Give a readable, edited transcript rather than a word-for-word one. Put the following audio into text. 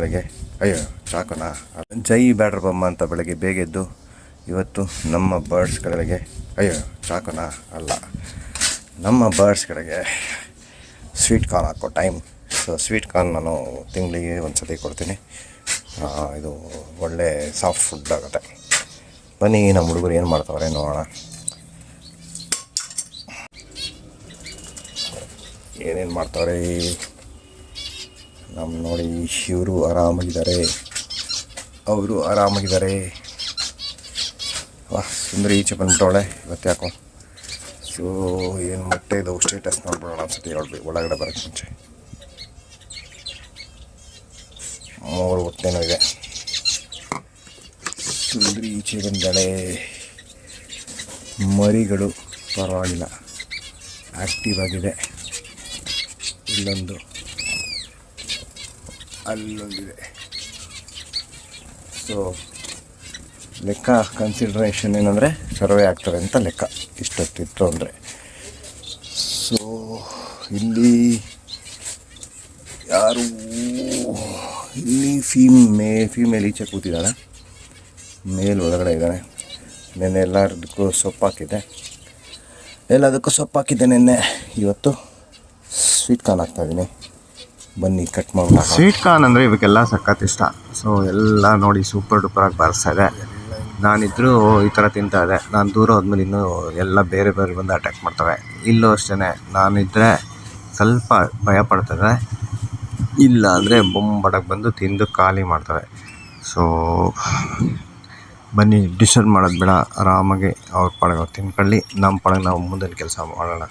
ಬರ್ಡ್ಸ್ಗಳಿಗೆ ಅಯ್ಯೋ ಚಾಕುನಾ ಜೈ ಬ್ಯಾಡ್ರ ಬೊಮ್ಮ ಅಂತ ಬೆಳಗ್ಗೆ ಬೇಗ ಎದ್ದು ಇವತ್ತು ನಮ್ಮ ಬರ್ಡ್ಸ್ಗಳಿಗೆ ಅಯ್ಯೋ ಚಾಕುನಾ ಅಲ್ಲ ನಮ್ಮ ಬರ್ಡ್ಸ್ಗಳಿಗೆ ಸ್ವೀಟ್ ಕಾರ್ನ್ ಹಾಕೋ ಟೈಮ್. ಸೊ ಸ್ವೀಟ್ ಕಾರ್ನ್ ನಾನು ತಿಂಗಳಿಗೆ ಒಂದು ಸತಿ ಕೊಡ್ತೀನಿ. ಇದು ಒಳ್ಳೆ ಸಾಫ್ಟ್ ಫುಡ್ ಆಗುತ್ತೆ. ಬನ್ನಿ ನಮ್ಮ ಹುಡುಗರು ಏನು ಮಾಡ್ತಾವ್ರೆ ನೋಡೋಣ. ಏನೇನು ಮಾಡ್ತಾವ್ರೆ ನಮ್ಮ ನೋಡಿ. ಇವರು ಆರಾಮಾಗಿದ್ದಾರೆ, ಅವರು ಆರಾಮಾಗಿದ್ದಾರೆ. ವಾಹ್ ಸುಂದರಿ ಈಚೆ ಬಂದ್ಬಿಟ್ಟವಳೆ ಇವತ್ತು ಯಾಕೋ. ಸೊ ಏನು ಮೊಟ್ಟೆ ಇದು ಸ್ಟೇಟಸ್ ನೋಡ್ಬಿಡೋಣ ಅನ್ಸುತ್ತೆ ಒಳಗಡೆ ಬರೋಕ್ಕೆ ಮುಂಚೆ. 3 ಹೊಟ್ಟೆನೂ ಇದೆ. ಸುಂದರಿ ಈಚೆ ಬಂದಾಳೆ. ಮರಿಗಳು ಪರವಾಗಿಲ್ಲ ಆ್ಯಕ್ಟಿವ್ ಆಗಿದೆ. ಇಲ್ಲೊಂದು ಅಲ್ಲೊಂದಿದೆ. ಸೊ ಲೆಕ್ಕ ಕನ್ಸಿಡ್ರೇಷನ್ ಏನಂದರೆ ಸರ್ವೆ ಆಗ್ತದೆ ಅಂತ ಲೆಕ್ಕ ಇಷ್ಟೊತ್ತಿತ್ತು ಅಂದರೆ. ಸೊ ಇಲ್ಲಿ ಯಾರು ಇಲ್ಲಿ ಫೀಮೇಲ್ ಈಚೆ ಕೂತಿದ್ದಾಳೆ, ಮೇಲ್ ಒಳಗಡೆ ಇದ್ದಾನೆ. ನೆನ್ನೆ ಎಲ್ಲದಕ್ಕೂ ಸೊಪ್ಪು ಹಾಕಿದ್ದೆ ನೆನ್ನೆ. ಇವತ್ತು ಸ್ವೀಟ್ ಕಾರ್ನ್ ಹಾಕ್ತಾಯಿದ್ದೀನಿ. ಬನ್ನಿ ಕಟ್ ಮಾಡೋಣ. ಸ್ವೀಟ್ ಕಾರ್ನ್ ಅಂದರೆ ಇವಕ್ಕೆಲ್ಲ ಸಖತ್ ಇಷ್ಟ. ಸೊ ಎಲ್ಲ ನೋಡಿ ಸೂಪರ್ ಡೂಪರಾಗಿ ಬಾರಿಸ್ತಾಯಿದೆ. ನಾನಿದ್ದರೂ ಈ ಥರ ತಿಂತಾಯಿದ್ದೆ. ನಾನು ದೂರ ಹೋದ್ಮೇಲೆ ಇನ್ನೂ ಎಲ್ಲ ಬೇರೆ ಬಂದು ಅಟ್ಯಾಕ್ ಮಾಡ್ತವೆ. ಇಲ್ಲೂ ಅಷ್ಟೇ, ನಾನಿದ್ದರೆ ಸ್ವಲ್ಪ ಭಯ ಪಡ್ತದೆ, ಇಲ್ಲ ಅಂದರೆ ಬೊಂಬಡಕ್ಕೆ ಬಂದು ತಿಂದು ಖಾಲಿ ಮಾಡ್ತವೆ. ಸೊ ಬನ್ನಿ ಡಿಸ್ಟರ್ಬ್ ಮಾಡೋದು ಬೇಡ, ಆರಾಮಾಗಿ ಅವ್ರ ಪಾಡಿಗೆ ಅವ್ರು ತಿನ್ಕೊಳ್ಳಿ, ನಮ್ಮ ಪಾಡಿಗೆ ನಾವು ಮುಂದಿನ ಕೆಲಸ ಮಾಡೋಣ.